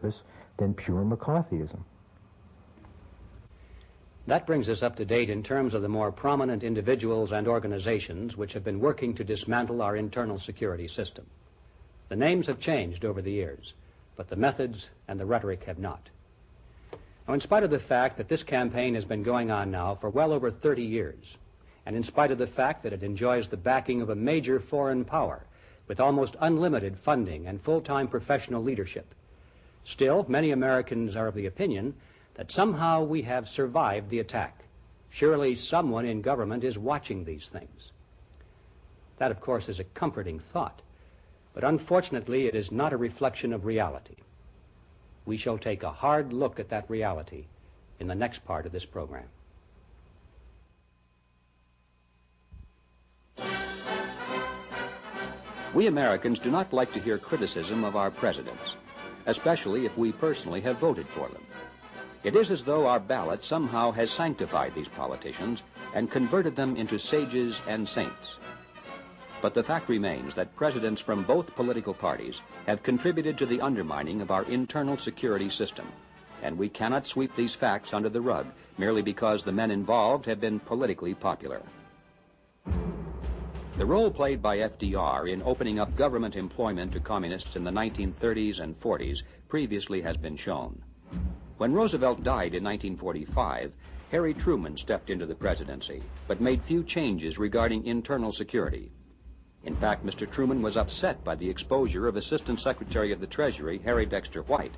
purpose than pure McCarthyism. That brings us up to date in terms of the more prominent individuals and organizations which have been working to dismantle our internal security system. The names have changed over the years, but the methods and the rhetoric have not. Now, in spite of the fact that this campaign has been going on now for well over 30 years, and in spite of the fact that it enjoys the backing of a major foreign power with almost unlimited funding and full-time professional leadership, still, many Americans are of the opinion that somehow we have survived the attack. Surely someone in government is watching these things. That, of course, is a comforting thought, but unfortunately it is not a reflection of reality. We shall take a hard look at that reality in the next part of this program. We Americans do not like to hear criticism of our presidents, especially if we personally have voted for them. It is as though our ballot somehow has sanctified these politicians and converted them into sages and saints. But the fact remains that presidents from both political parties have contributed to the undermining of our internal security system, and we cannot sweep these facts under the rug merely because the men involved have been politically popular. The role played by FDR in opening up government employment to communists in the 1930s and 40s previously has been shown. When Roosevelt died in 1945, Harry Truman stepped into the presidency, but made few changes regarding internal security. In fact, Mr. Truman was upset by the exposure of Assistant Secretary of the Treasury, Harry Dexter White,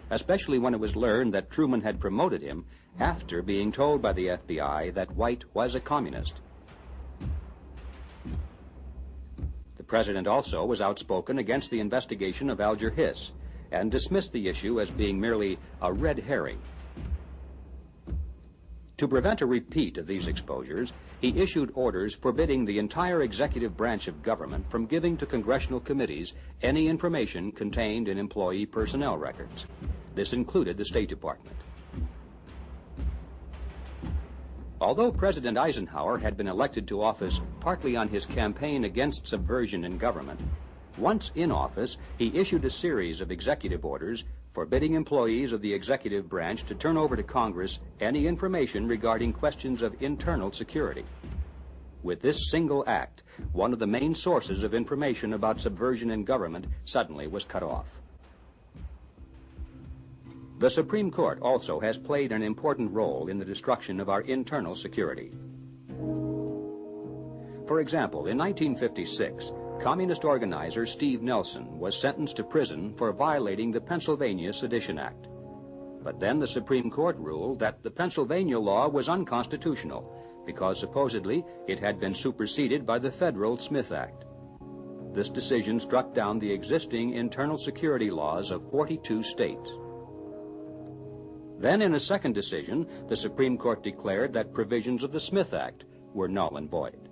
especially when it was learned that Truman had promoted him after being told by the FBI that White was a communist. The president also was outspoken against the investigation of Alger Hiss and dismissed the issue as being merely a red herring. To prevent a repeat of these exposures, he issued orders forbidding the entire executive branch of government from giving to congressional committees any information contained in employee personnel records. This included the State Department. Although President Eisenhower had been elected to office partly on his campaign against subversion in government, once in office, he issued a series of executive orders forbidding employees of the executive branch to turn over to Congress any information regarding questions of internal security. With this single act, one of the main sources of information about subversion in government suddenly was cut off. The Supreme Court also has played an important role in the destruction of our internal security. For example, in 1956, Communist organizer Steve Nelson was sentenced to prison for violating the Pennsylvania Sedition Act. But then the Supreme Court ruled that the Pennsylvania law was unconstitutional because supposedly it had been superseded by the federal Smith Act. This decision struck down the existing internal security laws of 42 states. Then in a second decision, the Supreme Court declared that provisions of the Smith Act were null and void.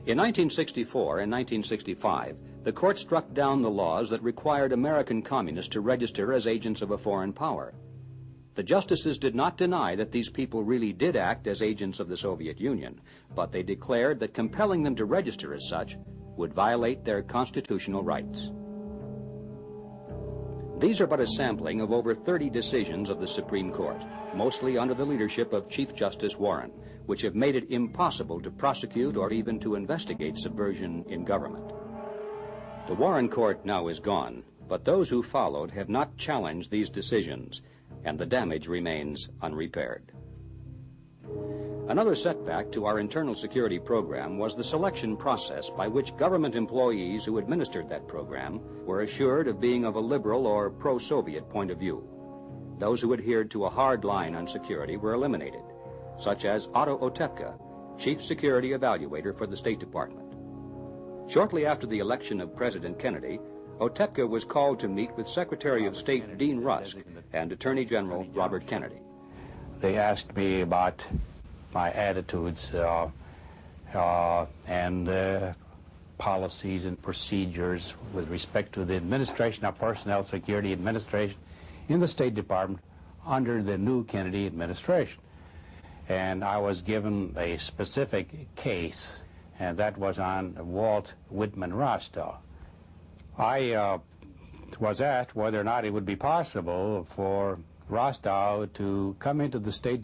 In 1964 and 1965, the court struck down the laws that required American communists to register as agents of a foreign power. The justices did not deny that these people really did act as agents of the Soviet Union, but they declared that compelling them to register as such would violate their constitutional rights. These are but a sampling of over 30 decisions of the Supreme Court, mostly under the leadership of Chief Justice Warren, which have made it impossible to prosecute or even to investigate subversion in government. The Warren Court now is gone, but those who followed have not challenged these decisions, and the damage remains unrepaired. Another setback to our internal security program was the selection process by which government employees who administered that program were assured of being of a liberal or pro-Soviet point of view. Those who adhered to a hard line on security were eliminated, such as Otto Otepka, Chief Security Evaluator for the State Department. Shortly after the election of President Kennedy, Otepka was called to meet with Secretary of State Dean Rusk and Attorney General Robert Kennedy. They asked me about my attitudes and policies and procedures with respect to the administration of personnel security administration in the State Department under the new Kennedy administration. And I was given a specific case, and that was on Walt Whitman Rostow. I was asked whether or not it would be possible for Rostow to come into the State